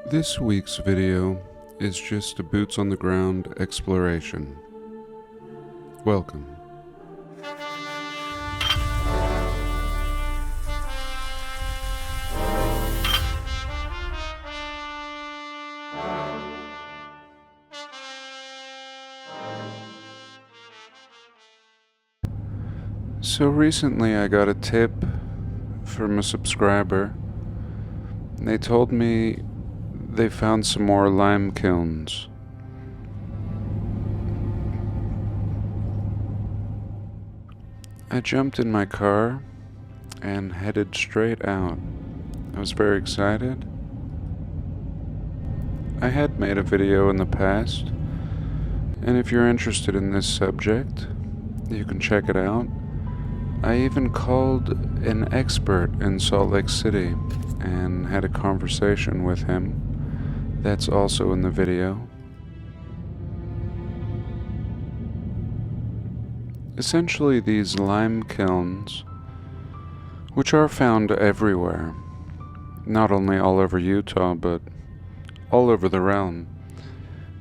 This week's video is just a boots on the ground exploration. Welcome. So recently I got a tip from a subscriber. They told me they found some more lime kilns. I jumped in my car and headed straight out. I was very excited. I had made a video in the past, and if you're interested in this subject, you can check it out. I even called an expert in Salt Lake City and had a conversation with him. That's also in the video. Essentially, these lime kilns, which are found everywhere, not only all over Utah, but all over the realm,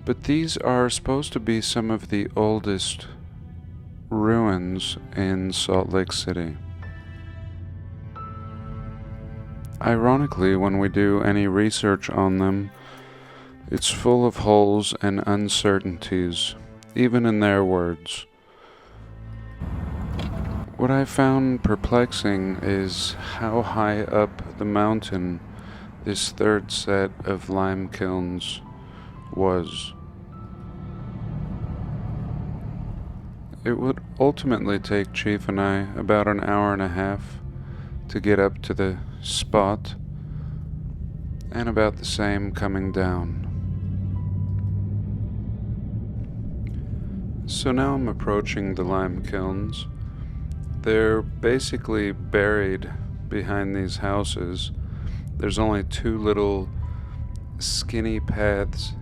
but these are supposed to be some of the oldest ruins in Salt Lake City. Ironically, when we do any research on them, it's full of holes and uncertainties, even in their words. What I found perplexing is how high up the mountain this third set of lime kilns was. It would ultimately take Chief and I about an hour and a half to get up to the spot, and about the same coming down. So now I'm approaching the lime kilns. They're basically buried behind these houses. There's only two little skinny paths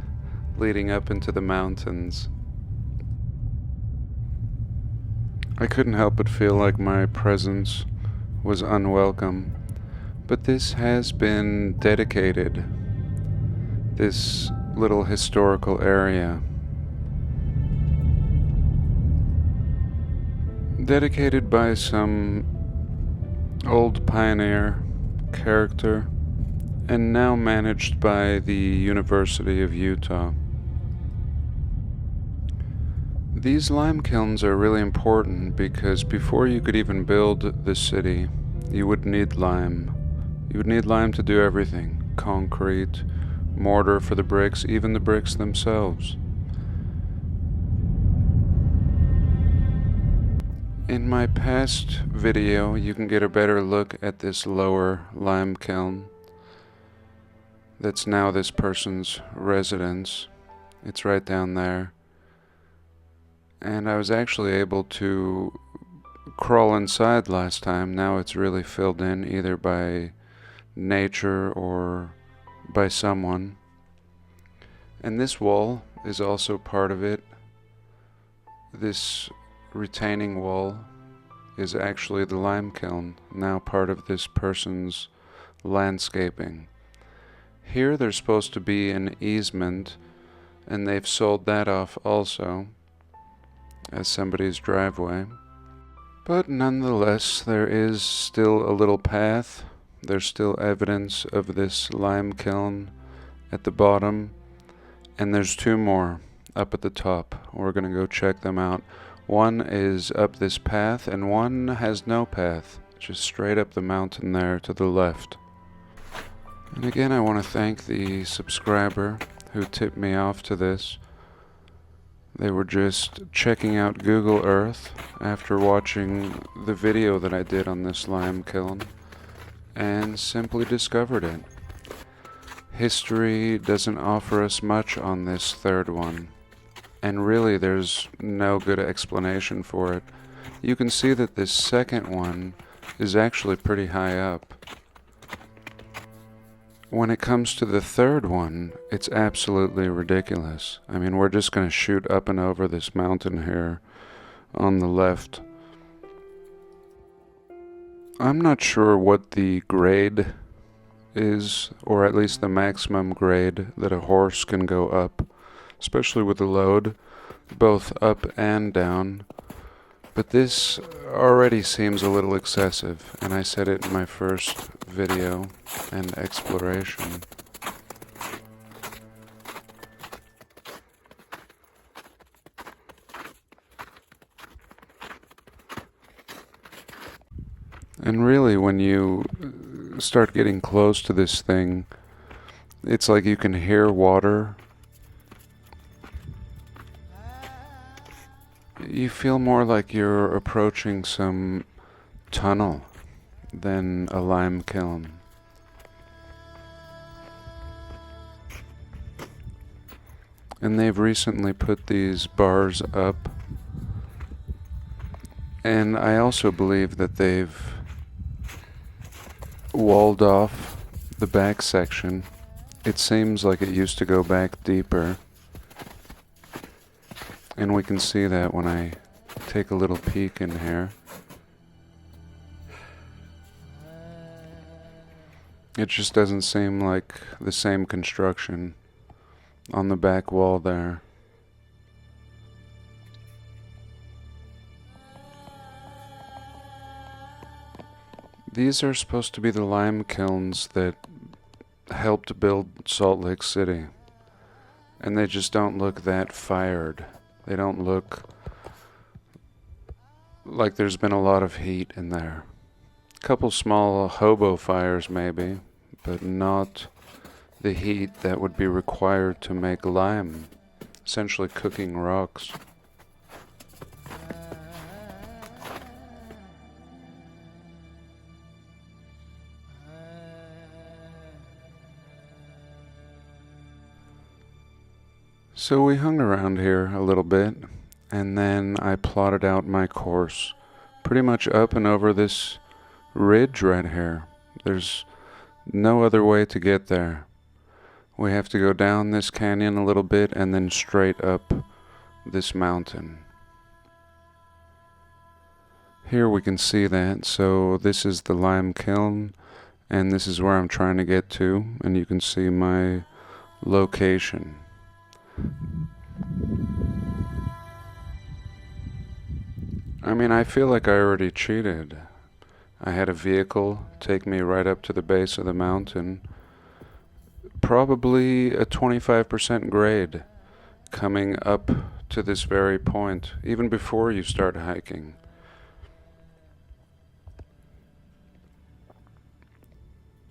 leading up into the mountains. I couldn't help but feel like my presence was unwelcome, but this has been dedicated, this little historical area. Dedicated by some old pioneer character, and now managed by the University of Utah. These lime kilns are really important because before you could even build the city, you would need lime. You would need lime to do everything: concrete, mortar for the bricks, even the bricks themselves. In my past video, you can get a better look at this lower lime kiln that's now this person's residence. It's right down there. And I was actually able to crawl inside last time. Now it's really filled in either by nature or by someone. And this wall is also part of it. This retaining wall is actually the lime kiln, now part of this person's landscaping. Here there's supposed to be an easement, and they've sold that off also as somebody's driveway. But nonetheless, there is still a little path. There's still evidence of this lime kiln at the bottom, and there's two more up at the top. We're gonna go check them out. One is up this path, and one has no path, just straight up the mountain there to the left. And again, I want to thank the subscriber who tipped me off to this. They were just checking out Google Earth after watching the video that I did on this lime kiln, and simply discovered it. History doesn't offer us much on this third one, and really there's no good explanation for it. You can see that this second one is actually pretty high up. When it comes to the third one, it's absolutely ridiculous. I mean, we're just going to shoot up and over this mountain here on the left. I'm not sure what the grade is, or at least the maximum grade that a horse can go up, especially with the load, both up and down. But this already seems a little excessive, and I said it in my first video and exploration. And really, when you start getting close to this thing, it's like you can hear water. You feel more like you're approaching some tunnel than a lime kiln. And they've recently put these bars up. And I also believe that they've walled off the back section. It seems like it used to go back deeper. And we can see that when I take a little peek in here. It just doesn't seem like the same construction on the back wall there. These are supposed to be the lime kilns that helped build Salt Lake City. And they just don't look that fired. They don't look like there's been a lot of heat in there. A couple small hobo fires maybe, but not the heat that would be required to make lime, essentially cooking rocks. So we hung around here a little bit, and then I plotted out my course, pretty much up and over this ridge right here. There's no other way to get there. We have to go down this canyon a little bit and then straight up this mountain. Here we can see that, so this is the lime kiln, and this is where I'm trying to get to, and you can see my location. I mean, I feel like I already cheated. I had a vehicle take me right up to the base of the mountain. Probably a 25% grade coming up to this very point, even before you start hiking.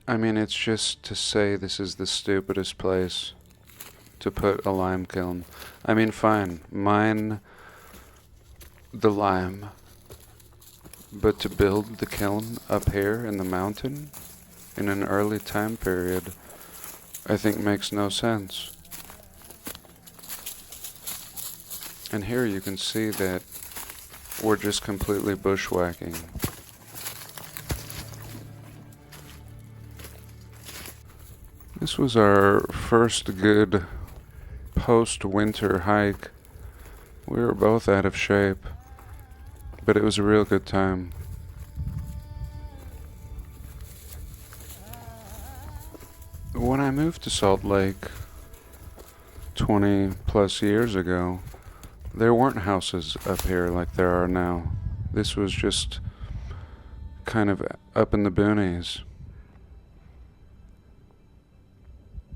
I mean, it's just to say this is the stupidest place to put a lime kiln. I mean, fine, mine the lime, but to build the kiln up here in the mountain in an early time period, I think makes no sense. And here you can see that we're just completely bushwhacking. This was our first good post-winter hike. We were both out of shape, but it was a real good time. When I moved to Salt Lake 20 plus years ago, there weren't houses up here like there are now. This was just kind of up in the boonies.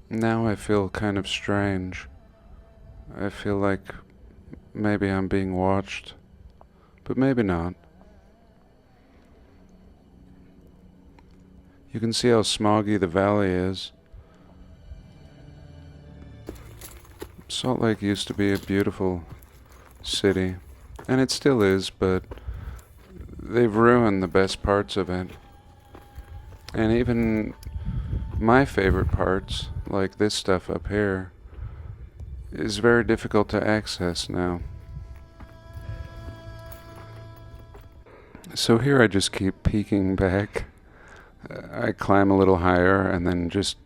Now I feel kind of strange. I feel like maybe I'm being watched, but maybe not. You can see how smoggy the valley is. Salt Lake used to be a beautiful city, and it still is, but they've ruined the best parts of it. And even my favorite parts, like this stuff up here, is very difficult to access now. So here I just keep peeking back. I climb a little higher, and then just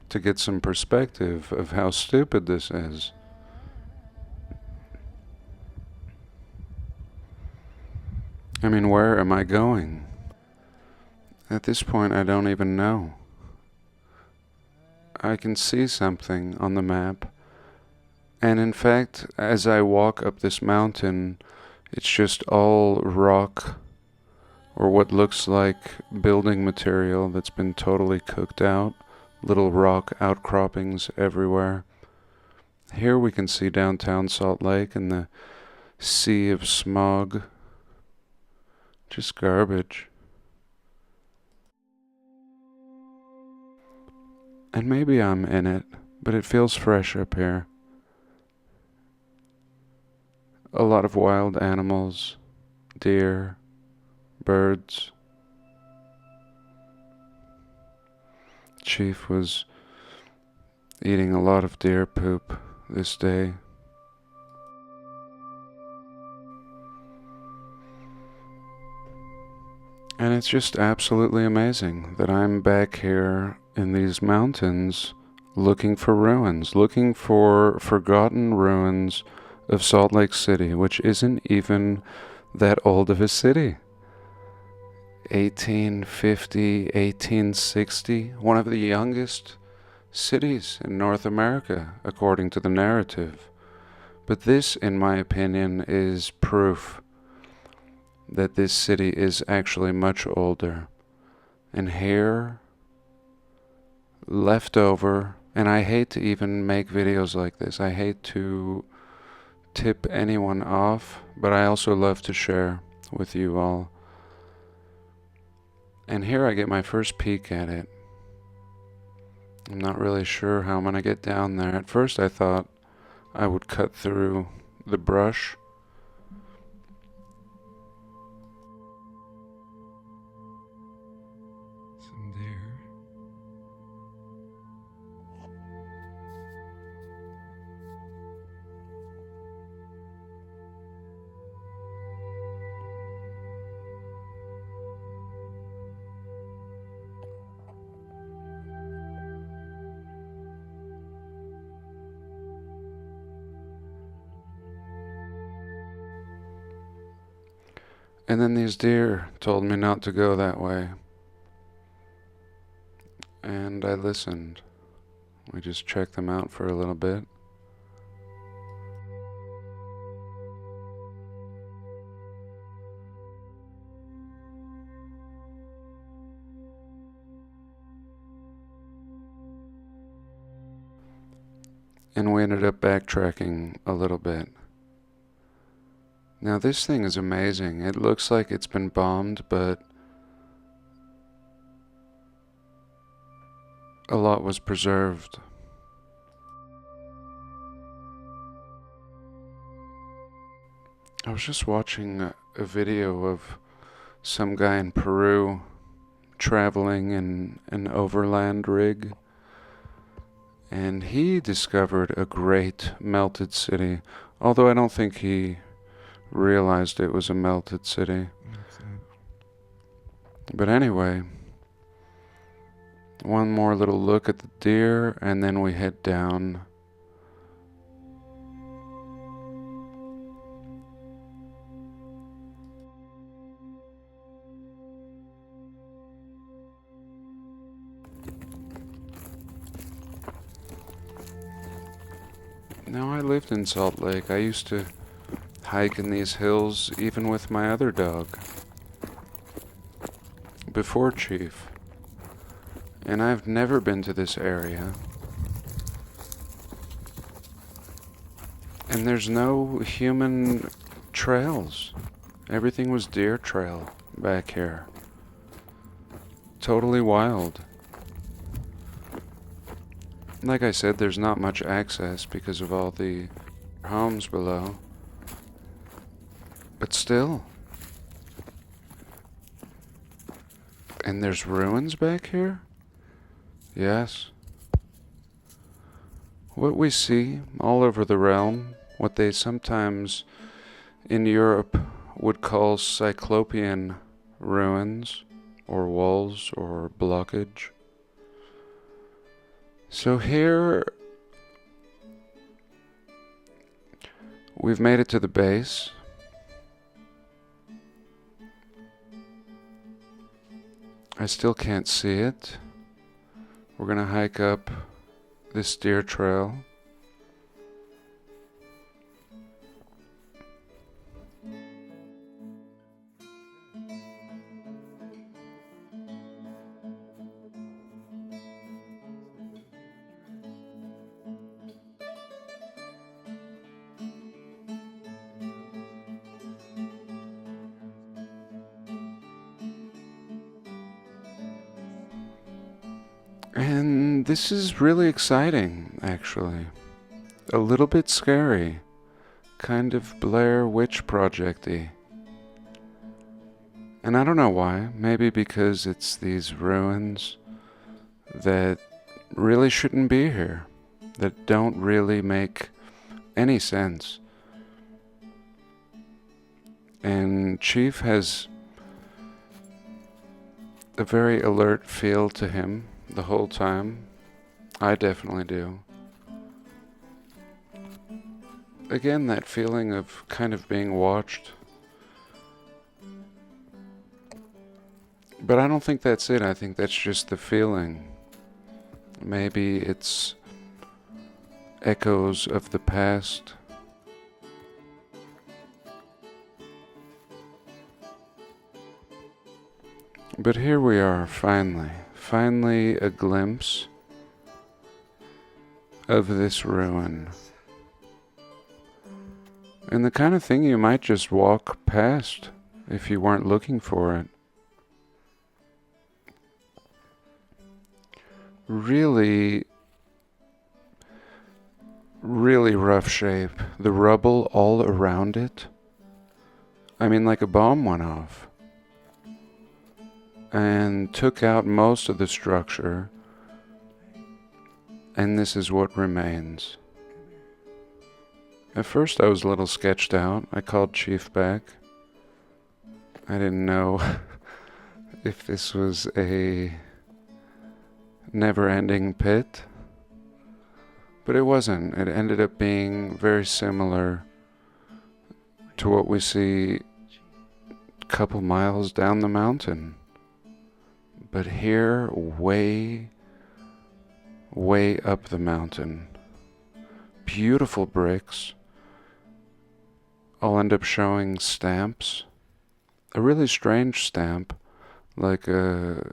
to get some perspective of how stupid this is. I mean, where am I going? At this point, I don't even know. I can see something on the map. And in fact, as I walk up this mountain, it's just all rock or what looks like building material that's been totally cooked out. Little rock outcroppings everywhere. Here we can see downtown Salt Lake and the sea of smog. Just garbage. And maybe I'm in it, but it feels fresh up here. A lot of wild animals, deer, birds. Chief was eating a lot of deer poop this day. And it's just absolutely amazing that I'm back here in these mountains looking for ruins, looking for forgotten ruins of Salt Lake City, which isn't even that old of a city. 1850, 1860, one of the youngest cities in North America, according to the narrative. But this, in my opinion, is proof that this city is actually much older. And here, left over, and I hate to even make videos like this. I hate to tip anyone off, but I also love to share with you all. And here I get my first peek at it. I'm not really sure how I'm going to get down there. At first I thought I would cut through the brush. Some deer. And then these deer told me not to go that way. And I listened. We just checked them out for a little bit. And we ended up backtracking a little bit. Now this thing is amazing. It looks like it's been bombed, but a lot was preserved. I was just watching a video of some guy in Peru traveling in an overland rig, and he discovered a great melted city, although I don't think he realized it was a melted city. But anyway, one more little look at the deer, and then we head down. Now, I lived in Salt Lake. I used to hike in these hills even with my other dog before Chief, and I've never been to this area, and there's no human trails. Everything was deer trail back here. Totally wild. Like I said, there's not much access because of all the homes below. But still. And there's ruins back here? Yes. What we see all over the realm, what they sometimes in Europe would call cyclopean ruins, or walls, or blockage. So here, we've made it to the base. I still can't see it. We're gonna hike up this deer trail. And this is really exciting, actually. A little bit scary. Kind of Blair Witch Project-y. And I don't know why. Maybe because it's these ruins that really shouldn't be here. That don't really make any sense. And Chief has a very alert feel to him the whole time. I definitely do. Again, that feeling of kind of being watched. But I don't think that's it. I think that's just the feeling. Maybe it's echoes of the past. But here we are, finally. Finally a glimpse of this ruin. And the kind of thing you might just walk past if you weren't looking for it. Really, really rough shape. The rubble all around it. I mean, like a bomb went off and took out most of the structure, and this is what remains. At first I was a little sketched out. I called Chief back. I didn't know if this was a never-ending pit, but it wasn't. It ended up being very similar to what we see a couple miles down the mountain. But here, way, way up the mountain. Beautiful bricks. I'll end up showing stamps. A really strange stamp, like a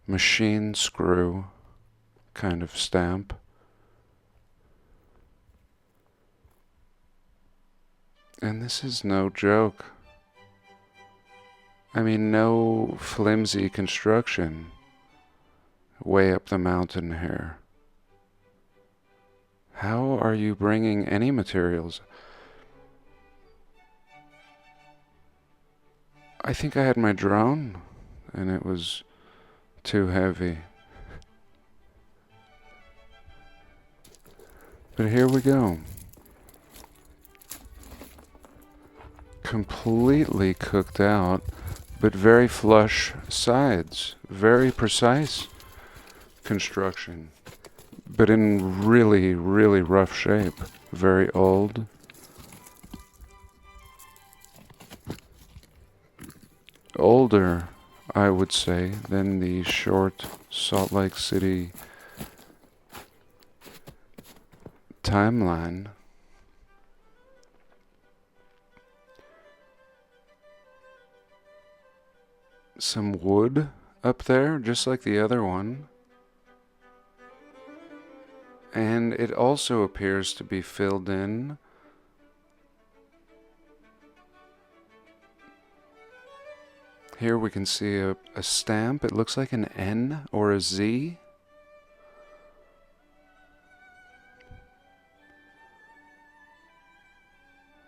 machine screw kind of stamp. And this is no joke. I mean, no flimsy construction way up the mountain here. How are you bringing any materials? I think I had my drone, and it was too heavy. But here we go. Completely cooked out, but very flush sides, very precise construction, but in really, really rough shape. Very old. Older, I would say, than the short Salt Lake City timeline. Some wood up there, just like the other one. And it also appears to be filled in. Here we can see a stamp. It looks like an N or a Z.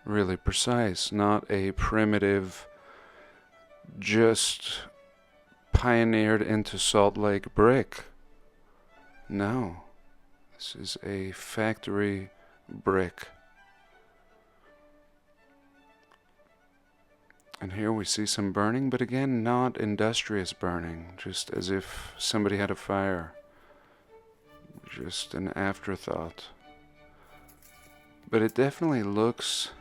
Really precise, not a primitive, just pioneered into Salt Lake brick. No, this is a factory brick. And here we see some burning, but again, not industrious burning, just as if somebody had a fire. Just an afterthought. But it definitely looks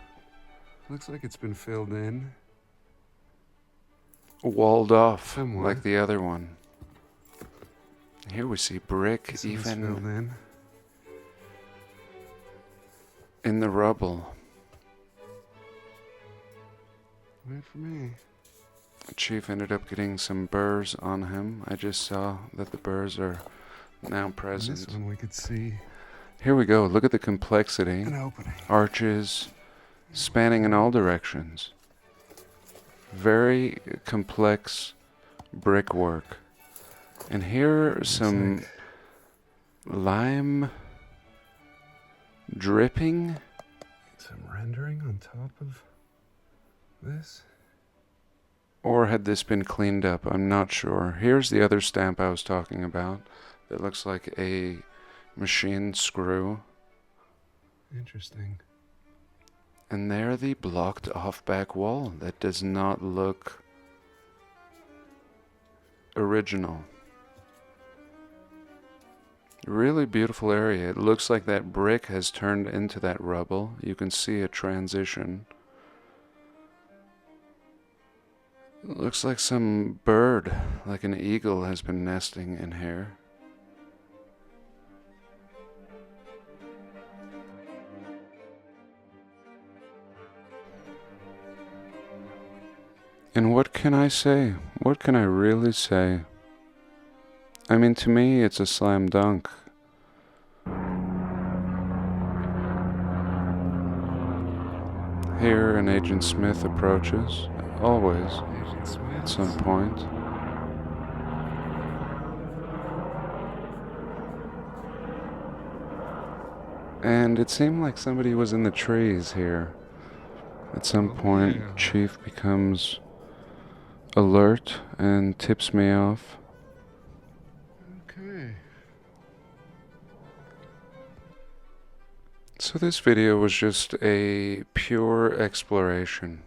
like it's been filled in. Walled off, somewhat, like the other one. Here we see brick, even filled in. in the rubble. Wait for me. Chief ended up getting some burrs on him. I just saw that the burrs are now present. This one we could see. Here we go. Look at the complexity. An opening. Arches spanning in all directions. Very complex brickwork. And here are some like lime dripping. some rendering on top of this. Or had this been cleaned up? I'm not sure. Here's the other stamp I was talking about that looks like a machine screw. Interesting. And there the blocked off back wall. That does not look original. Really beautiful area. It looks like that brick has turned into that rubble. You can see a transition. It looks like some bird, like an eagle, has been nesting in here. And what can I say? What can I really say? I mean, to me, it's a slam dunk. Here, an Agent Smith approaches, always, Agent Smith. at some point. And it seemed like somebody was in the trees here. At some point, yeah. Chief becomes alert and tips me off. Okay. So this video was just a pure exploration.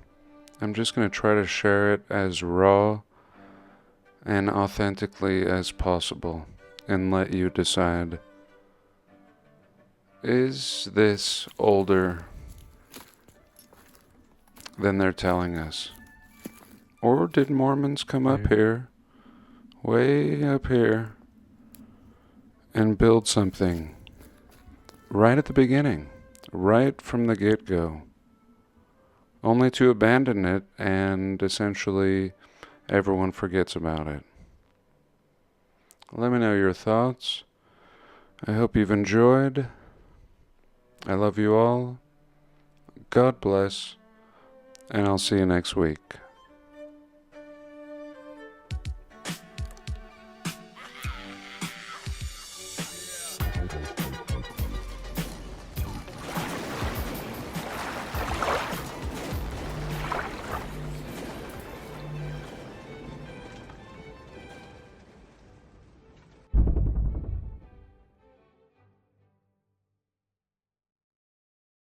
I'm just going to try to share it as raw and authentically as possible and let you decide. Is this older than they're telling us? Or did Mormons come up here, way up here, and build something right at the beginning, right from the get-go, only to abandon it and essentially everyone forgets about it? Let me know your thoughts. I hope you've enjoyed. I love you all. God bless. And I'll see you next week.